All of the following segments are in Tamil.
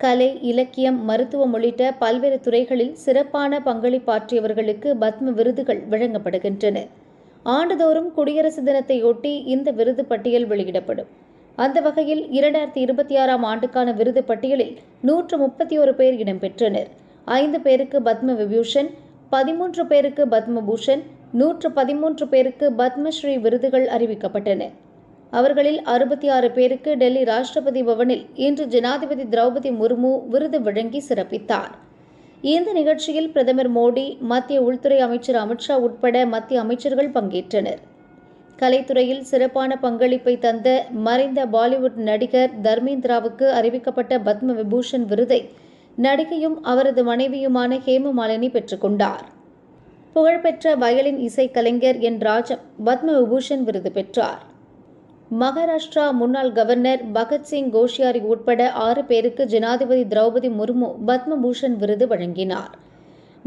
கலை, இலக்கியம், மருத்துவம் உள்ளிட்ட பல்வேறு துறைகளில் சிறப்பான பங்களிப்பாற்றியவர்களுக்கு பத்ம விருதுகள் வழங்கப்படுகின்றன. ஆண்டுதோறும் குடியரசு தினத்தையொட்டி இந்த விருது பட்டியல் வெளியிடப்படும். அந்த வகையில் 2026ஆம் ஆண்டுக்கான விருது பட்டியலில் 131 பேர் இடம்பெற்றனர். 5 பேருக்கு பத்ம விபூஷன், 13 பேருக்கு பத்ம பூஷன், 113 பேருக்கு பத்மஸ்ரீ விருதுகள் அறிவிக்கப்பட்டன. அவர்களில் 66 பேருக்கு டெல்லி ராஷ்டிரபதி பவனில் இன்று ஜனாதிபதி திரௌபதி முர்மு விருது வழங்கி சிறப்பித்தார். இந்த நிகழ்ச்சியில் பிரதமர் மோடி, மத்திய உள்துறை அமைச்சர் அமித்ஷா உட்பட மத்திய அமைச்சர்கள் பங்கேற்றனர். கலைத்துறையில் சிறப்பான பங்களிப்பை தந்த மறைந்த பாலிவுட் நடிகர் தர்மேந்திராவுக்கு அறிவிக்கப்பட்ட பத்ம விபூஷன் விருதை நடிகையும் அவரது மனைவியுமான ஹேமமாலினி பெற்றுக்கொண்டார். புகழ்பெற்ற வயலின் இசைக்கலைஞர் என் ராஜம் பத்ம விபூஷன் விருது பெற்றார். மகாராஷ்டிரா முன்னாள் கவர்னர் பகத்சிங் கோஷியாரி உட்பட 6 பேருக்கு ஜனாதிபதி திரௌபதி முர்மு பத்மபூஷன் விருது வழங்கினார்.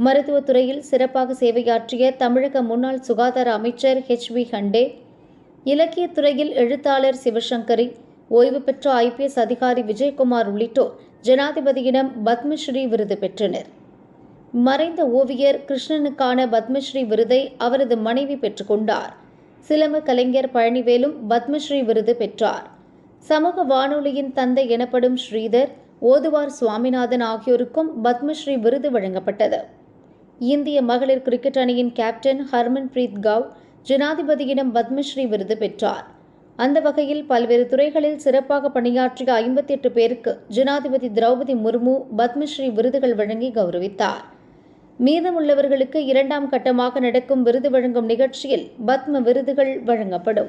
மருத்துவத்துறையில் சிறப்பாக சேவையாற்றிய தமிழக முன்னாள் சுகாதார அமைச்சர் HV ஹண்டே, இலக்கியத்துறையில் எழுத்தாளர் சிவசங்கரி, ஓய்வு பெற்ற IPS அதிகாரி விஜயகுமார் உள்ளிட்டோர் ஜனாதிபதியிடம் பத்மஸ்ரீ விருது பெற்றனர். மறைந்த ஓவியர் கிருஷ்ணனுக்கான பத்மஸ்ரீ விருதை அவரது மனைவி பெற்றுக்கொண்டார். சிலம்ப கலைஞர் பழனிவேலும் பத்மஸ்ரீ விருது பெற்றார். சமூக வானொலியின் தந்தை எனப்படும் ஸ்ரீதர், ஓதுவார் சுவாமிநாதன் ஆகியோருக்கும் பத்மஸ்ரீ விருது வழங்கப்பட்டது. இந்திய மகளிர் கிரிக்கெட் அணியின் கேப்டன் ஹர்மன் பிரீத் கவுர் ஜனாதிபதியிடம் பத்மஸ்ரீ விருது பெற்றார். அந்த வகையில் பல்வேறு துறைகளில் சிறப்பாக பணியாற்றிய 58 பேருக்கு ஜனாதிபதி திரௌபதி முர்மு பத்மஸ்ரீ விருதுகள் வழங்கி கௌரவித்தார். மீதமுள்ளவர்களுக்கு 2ஆம் கட்டமாக நடக்கும் விருது வழங்கும் நிகழ்ச்சியில் பத்ம விருதுகள் வழங்கப்படும்.